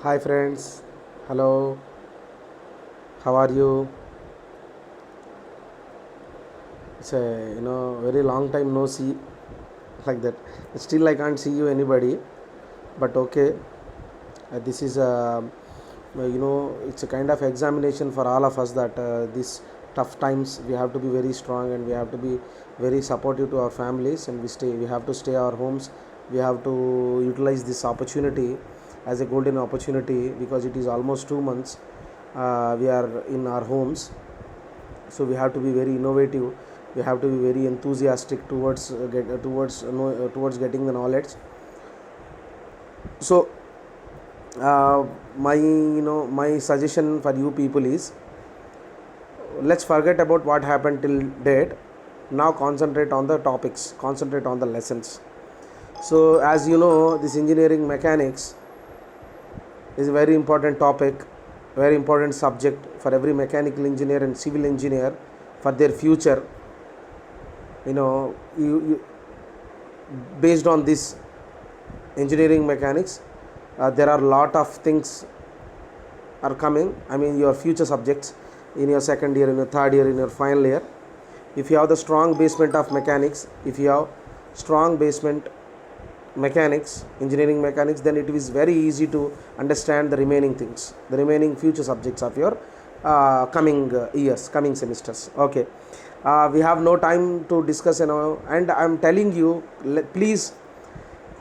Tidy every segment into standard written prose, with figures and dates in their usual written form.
Hi friends, hello, how are you? It's a very long time no see like that. Still I can't see you anybody, but okay. This is it's a kind of examination for all of us that these tough times we have to be very strong and we have to be very supportive to our families and we have to stay our homes. We have to utilize this opportunity as a golden opportunity because it is almost 2 months we are in our homes, so we have to be very innovative. We have to be very enthusiastic towards getting the knowledge. So my suggestion for you people is, let's forget about what happened till date. Now concentrate on the topics, concentrate on the lessons. So as you know, this engineering mechanics is a very important topic, very important subject for every mechanical engineer and civil engineer for their future. Based on this engineering mechanics, there are a lot of things are coming. I mean, your future subjects in your second year, in your third year, in your final year. If you have the strong basement of mechanics, if you have strong basement mechanics, engineering mechanics, then it is very easy to understand the remaining things, the remaining future subjects of your coming years, coming semesters. Okay, we have no time to discuss, and I'm telling you, please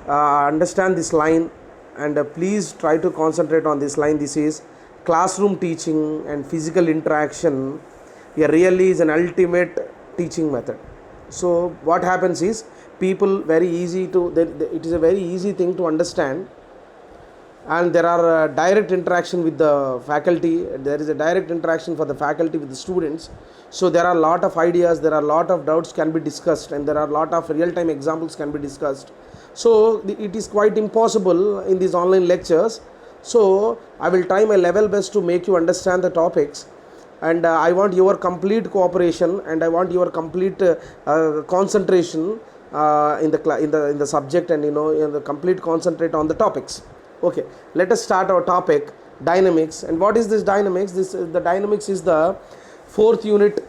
understand this line, and please try to concentrate on this line. This is classroom teaching and physical interaction. Here really is an ultimate teaching method. So what happens is, people very easy to it is a very easy thing to understand, and there are direct interaction with the faculty. There is a direct interaction for the faculty with the students. So there are a lot of ideas, there are a lot of doubts can be discussed, and there are a lot of real time examples can be discussed. So it is quite impossible in these online lectures. So I will try my level best to make you understand the topics, and I want your complete cooperation, and I want your complete concentration in the subject, and in the complete concentrate on the topics. Okay, let us start our topic, dynamics. And what is this dynamics? The dynamics is the fourth unit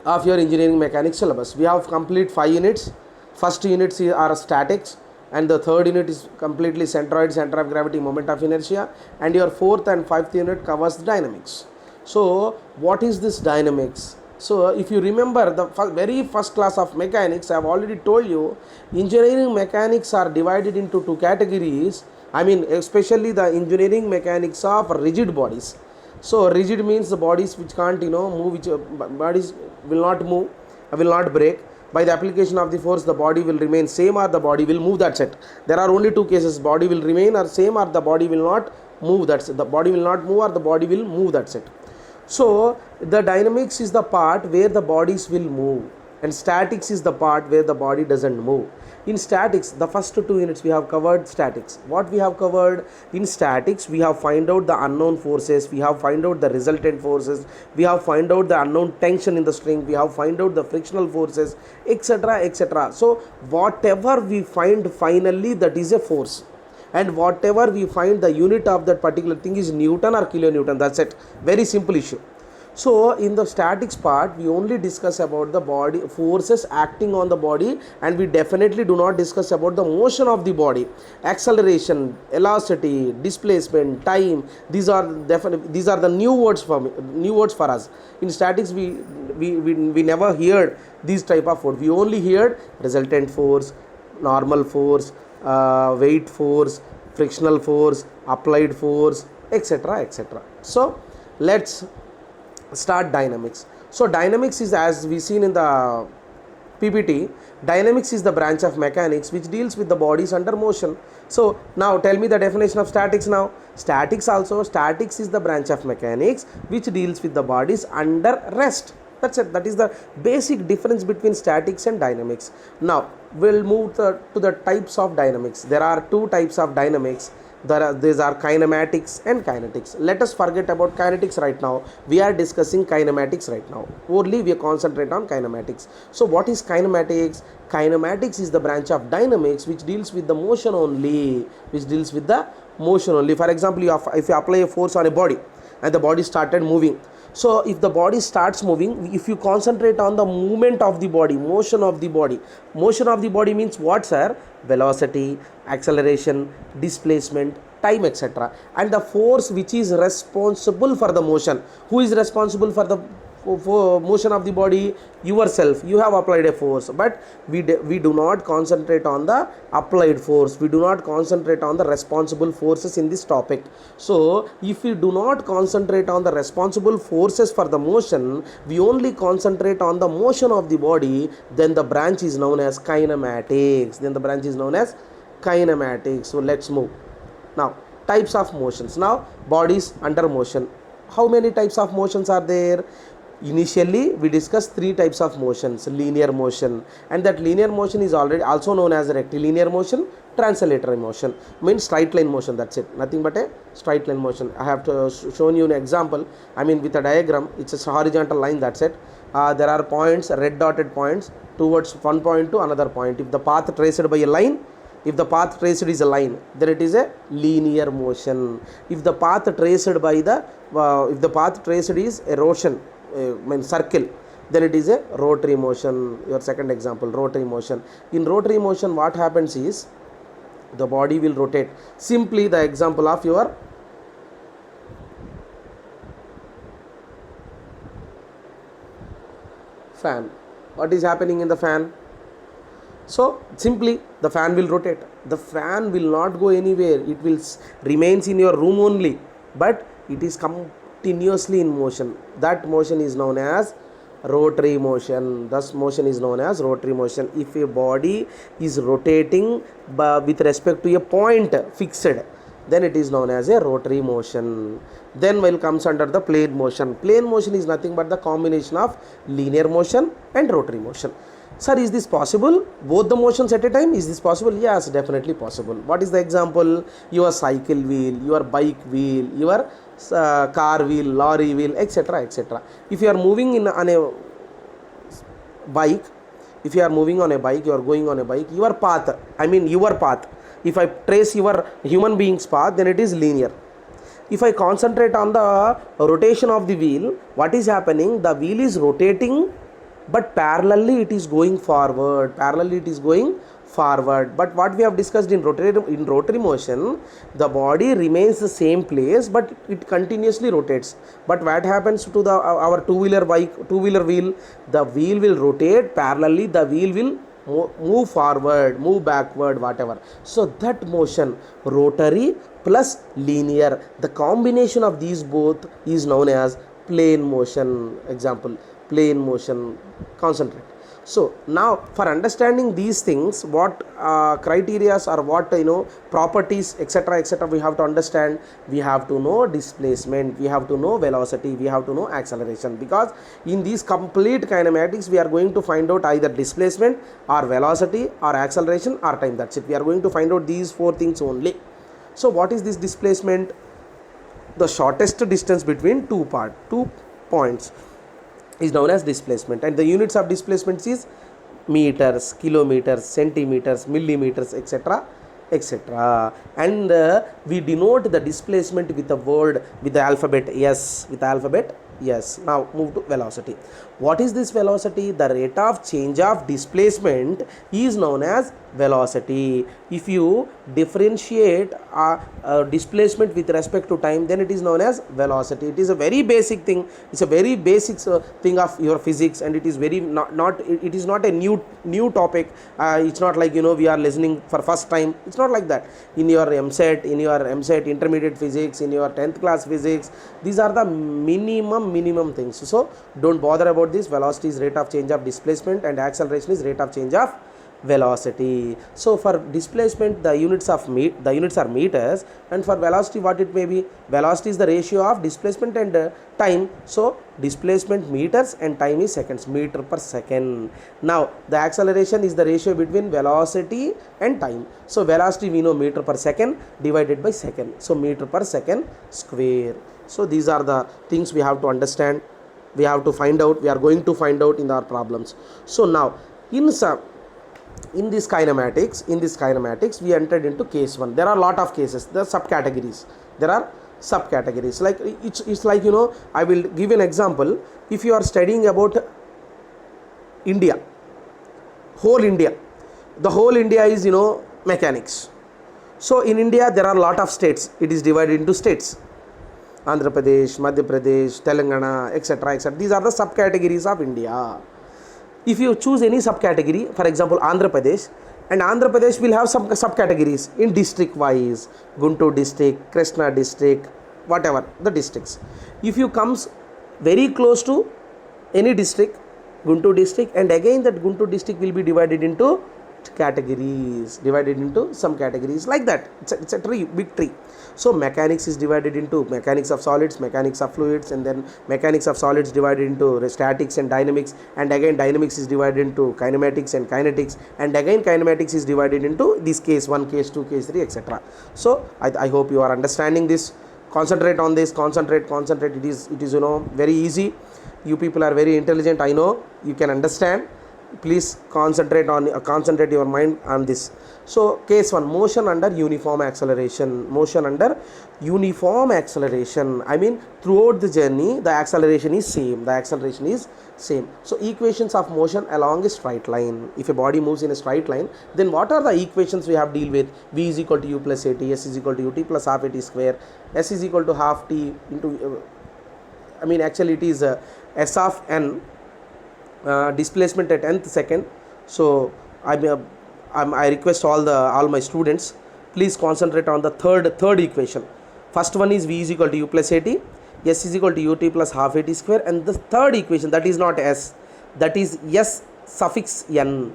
of your engineering mechanics syllabus. We have complete 5 units. First units are statics, and the third unit is completely centroid, center of gravity, moment of inertia, and your fourth and fifth unit covers the dynamics. So what is this dynamics? So if you remember the very first class of mechanics, I have already told you, engineering mechanics are divided into two categories. I mean, especially the engineering mechanics of rigid bodies. So rigid means the bodies which can't move, which bodies will not move, will not break. By the application of the force, the body will remain same or the body will move. That's it. There are only two cases: body will remain or same, or the body will not move. That's it. The body will not move or the body will move. That's it. So the dynamics is the part where the bodies will move, and statics is the part where the body doesn't move. In statics, the first 2 units we have covered statics. What we have covered in statics, we have find out the unknown forces, we have find out the resultant forces, we have find out the unknown tension in the string, we have find out the frictional forces, etc., etc. So whatever we find finally, that is a force, and whatever we find the unit of that particular thing is Newton or kilonewton. That's it. Very simple issue. So in the statics part, we only discuss about the body forces acting on the body, and we definitely do not discuss about the motion of the body, acceleration, velocity, displacement, time. These are the new words for us. In statics, we never heard these type of words. We only heard resultant force, normal force, weight force, frictional force, applied force, etc., etc. So let's start dynamics. So dynamics is, as we seen in the PPT, dynamics is the branch of mechanics which deals with the bodies under motion. So now tell me the definition of statics now. Statics is the branch of mechanics which deals with the bodies under rest. That's it. That is the basic difference between statics and dynamics. Now we'll move to the types of dynamics. There are two types of dynamics. These are kinematics and kinetics. Let us forget about kinetics right now. We are discussing kinematics right now. Only we concentrate on kinematics. So what is kinematics? Kinematics is the branch of dynamics which deals with the motion only. For example, if you apply a force on a body and the body started moving. So if the body starts moving, if you concentrate on the movement of the body, motion of the body means what, sir? Velocity, acceleration, displacement, time, etc. And the force which is responsible for the motion. Who is responsible for the motion of the body? Yourself. You have applied a force, but we do not concentrate on the applied force. We do not concentrate on the responsible forces in this topic. So if we do not concentrate on the responsible forces for the motion, we only concentrate on the motion of the body, then the branch is known as kinematics. So let's move now. Types of motions. Now bodies under motion. How many types of motions are there? Initially we discussed 3 types of motions. Linear motion, and that linear motion is already also known as rectilinear motion, translatory motion, means straight line motion. That's it, nothing but a straight line motion. I have to shown you an example, with a diagram. It's a horizontal line, that's it. There are points, red dotted points, towards one point to another point. If the path traced by a line, if the path traced is a line, then it is a linear motion. If the path traced is erosion, circle, then it is a rotary motion. Your second example, rotary motion. In rotary motion, what happens is the body will rotate. Simply the example of your fan. What is happening in the fan? So simply the fan will rotate. The fan will not go anywhere. It will remains in your room only, but it is continuously in motion. That motion is known as rotary motion. Thus motion is known as rotary motion. If a body is rotating with respect to a point fixed, then it is known as a rotary motion. Then while comes under the plane motion. Plane motion is nothing but the combination of linear motion and rotary motion. Sir, is this possible? Both the motions at a time? Is this possible? Yes, definitely possible. What is the example? Your cycle wheel, your bike wheel, your car wheel, lorry wheel, etc., etc. If you are moving on a bike, you are going on a bike, your path, if I trace your human being's path, then it is linear. If I concentrate on the rotation of the wheel, what is happening? The wheel is rotating, but parallelly it is going forward. But what we have discussed in rotary motion, the body remains the same place, but it continuously rotates. But what happens to our two-wheeler wheel? The wheel will rotate parallelly. The wheel will move forward, move backward, whatever. So that motion, rotary plus linear, the combination of these both is known as plane motion. Example, plane motion. Concentrate. So now for understanding these things, what criteria or what properties, etc., we have to understand. We have to know displacement, we have to know velocity, we have to know acceleration, because in these complete kinematics we are going to find out either displacement or velocity or acceleration or time. That's it. We are going to find out these 4 things only. So what is this displacement? The shortest distance between two points is known as displacement, and the units of displacement is meters, kilometers, centimeters, millimeters, etc., and we denote the displacement with the alphabet S. Now move to velocity. What is this velocity? The rate of change of displacement is known as velocity. If you differentiate displacement with respect to time, then it is known as velocity. It is a very basic thing. It's a very basic thing of your physics, and it is very it is not a new topic. It's not like we are listening for first time. It's not like that. In your MSET intermediate physics, in your 10th class physics, these are the minimum things. So don't bother about this. Velocity is rate of change of displacement, and acceleration is rate of change of velocity. So for displacement, the units are meters, and for velocity, what it may be? Velocity is the ratio of displacement and time. So displacement meters and time is seconds, meter per second. Now the acceleration is the ratio between velocity and time. So velocity we know meter per second divided by second. So meter per second square. So these are the things we have to understand. We have to find out. We are going to find out in our problems. So now in this kinematics we entered into case 1. There are a lot of cases. There are subcategories. Like it's like, I will give an example. If you are studying about India, the whole India is mechanics. So in India there are a lot of states. It is divided into states: Andhra Pradesh, Madhya Pradesh, Telangana, etc., etc. These are the subcategories of India. If you choose any subcategory, for example Andhra Pradesh, and Andhra Pradesh will have some subcategories in district wise: Guntur district, Krishna district, whatever the districts. If you comes very close to any district, Guntur district, and again that Guntur district will be divided into some categories, like that. It's a tree, big tree. So mechanics is divided into mechanics of solids, mechanics of fluids, and then mechanics of solids divided into statics and dynamics, and again dynamics is divided into kinematics and kinetics, and again kinematics is divided into this case 1, case 2, case 3, etc. So I hope you are understanding this. Concentrate on this. Concentrate. It is very easy. You people are very intelligent. I know you can understand. Please concentrate your mind on this. So case 1, motion under uniform acceleration. I mean, throughout the journey the acceleration is same. So equations of motion along a straight line. If a body moves in a straight line, then what are the equations we have to deal with? V is equal to u plus at, s is equal to ut plus half at square, s is equal to half t into actually it is s of n, displacement at nth second. So I request all my students, please concentrate on the third equation. First one is v is equal to u plus at, s is equal to ut plus half at square, and the third equation, that is not s, that is s suffix n.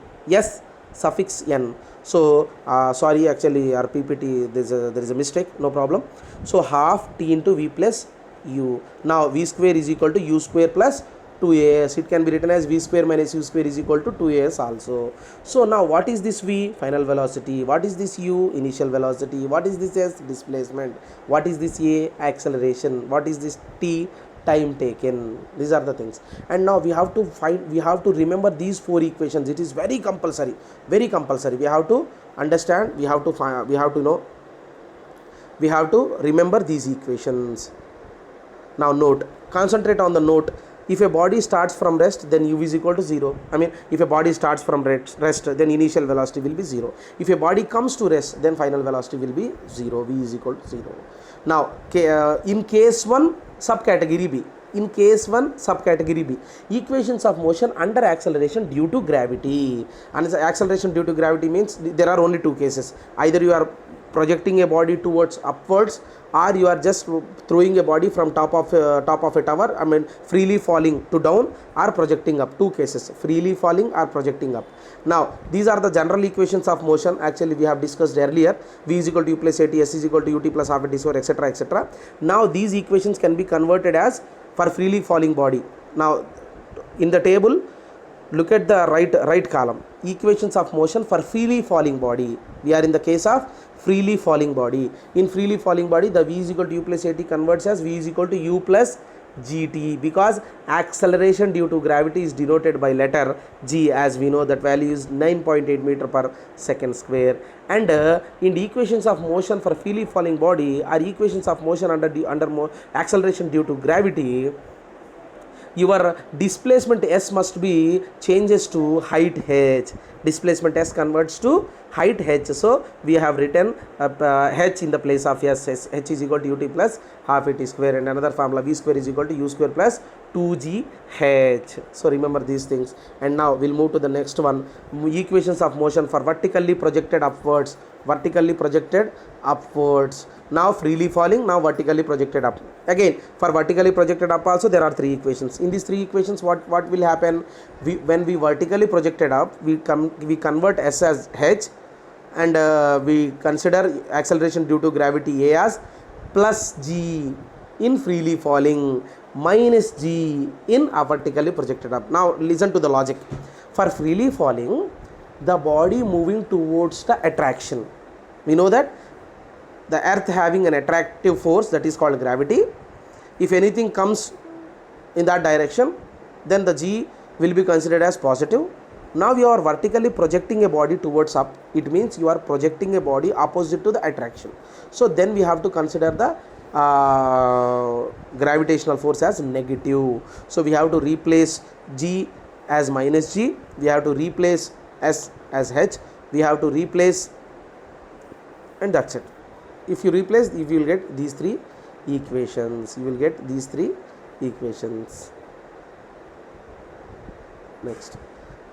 So sorry, actually our PPT there is a mistake, no problem. So half t into v plus u. Now v square is equal to u square plus 2as. It can be written as v square minus u square is equal to 2as also. So now what is this v? Final velocity. What is this u? Initial velocity. What is this s? Displacement. What is this a? Acceleration. What is this t? Time taken. These are the things. And now we have to remember these 4 equations. It is very compulsory. We have to understand. We have to remember these equations. Now note. Concentrate on the note. If a body starts from rest, then u is equal to 0. If a body starts from rest, then initial velocity will be 0. If a body comes to rest, then final velocity will be 0. V is equal to 0. Now, in case 1, subcategory B. Equations of motion under acceleration due to gravity. And acceleration due to gravity means there are only 2 cases. Either you are projecting a body towards upwards, or you are just throwing a body from top of a tower, freely falling to down, or projecting up. 2 cases: freely falling or projecting up. Now these are the general equations of motion. Actually we have discussed earlier. V is equal to u plus at, s is equal to ut plus half at square, etc. Now these equations can be converted as for freely falling body. Now in the table, look at the right column. Equations of motion for freely falling body. We are in the case of freely falling body. In freely falling body, the v is equal to u plus at converts as v is equal to u plus gt, because acceleration due to gravity is denoted by letter g, as we know that value is 9.8 meter per second square. And in the equations of motion for freely falling body are equations of motion under acceleration due to gravity. Your displacement s must be changes to height h. Displacement s converts to height h. So we have written h in the place of s. H is equal to ut plus half at square, and another formula v square is equal to u square plus 2gh. So remember these things. And now we'll move to the next one. Equations of motion for vertically projected upwards. Vertically projected upwards. Now freely falling, now vertically projected up. Again, for vertically projected up also there are three equations. In these three equations, what will happen? When we vertically projected up, we convert s as h, and we consider acceleration due to gravity a as plus g in freely falling minus g in vertically projected up. Now listen to the logic. For freely falling, the body moving towards the attraction. We know that the earth having an attractive force, that is called gravity. If anything comes in that direction, then the g will be considered as positive. Now you are vertically projecting a body towards up. It means you are projecting a body opposite to the attraction. So then we have to consider the gravitational force as negative. So we have to replace g as minus g. We have to replace s as h. We have to replace, and that's it. If you replace, if you will get these three equations. You will get these three equations. Next.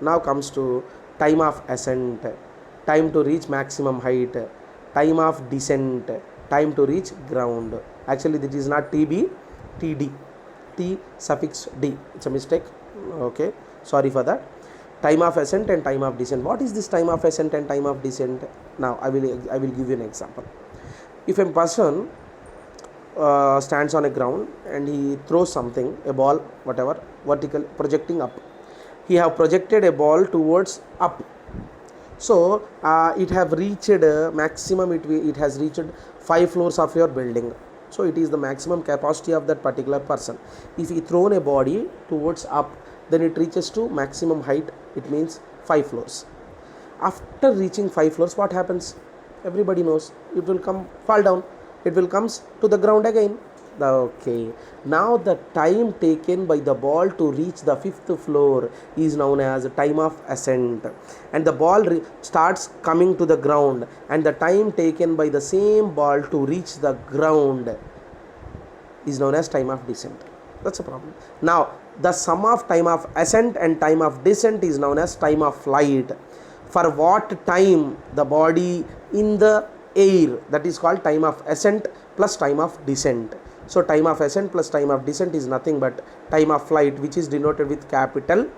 Now comes to time of ascent, time to reach maximum height, time of descent, time to reach ground. Actually this is not TB, TD, T suffix D. It's a mistake. Okay, sorry for that. Time of ascent and time of descent. What is this time of ascent and time of descent? Now I will give you an example. If a person stands on a ground and he throws something, a ball, whatever, vertical, projecting up. He have projected a ball towards up. So it have reached maximum, it has reached 5 floors of your building. So it is the maximum capacity of that particular person. If he thrown a body towards up, then it reaches to maximum height. It means 5 floors. After reaching 5 floors, what happens? Everybody knows. It will fall down. It will comes to the ground again. Okay. Now the time taken by the ball to reach the 5th floor is known as time of ascent. And the ball starts coming to the ground, and the time taken by the same ball to reach the ground is known as time of descent. That's a problem. Now the sum of time of ascent and time of descent is known as time of flight. For what time the body in the air, that is called time of ascent plus time of descent. So time of ascent plus time of descent is nothing but time of flight, which is denoted with capital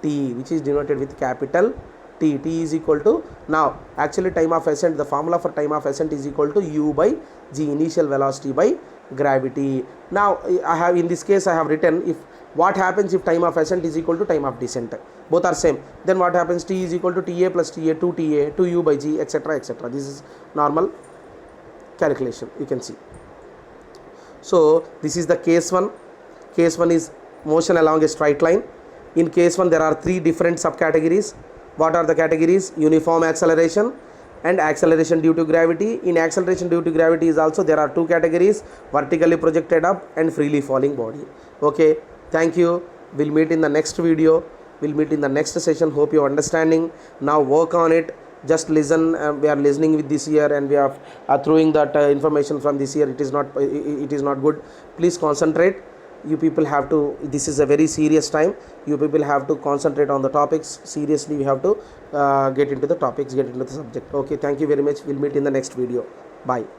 T, which is denoted with capital T. T is equal to, now actually time of ascent, the formula for time of ascent is equal to u by g, initial velocity by gravity. Now I have, in this case I have written, if what happens if time of ascent is equal to time of descent, both are same, then what happens? T is equal to Ta plus Ta, 2Ta, 2u by g, etc, etc. This is normal calculation, you can see. So this is the case 1. Case 1 is motion along a straight line. In case 1 there are 3 different subcategories. What are the categories? Uniform acceleration and acceleration due to gravity. In acceleration due to gravity is also there are 2 categories, vertically projected up and freely falling body. Okay, thank you. We'll meet in the next video. We'll meet in the next session. Hope you're understanding. Now work on it. Just listen. We are listening with this year, and we are throwing that information from this year. It is not good. Please concentrate. You people have to, this is a very serious time. You people have to concentrate on the topics. Seriously, we have to get into the topics, get into the subject. Okay, thank you very much. We'll meet in the next video. Bye.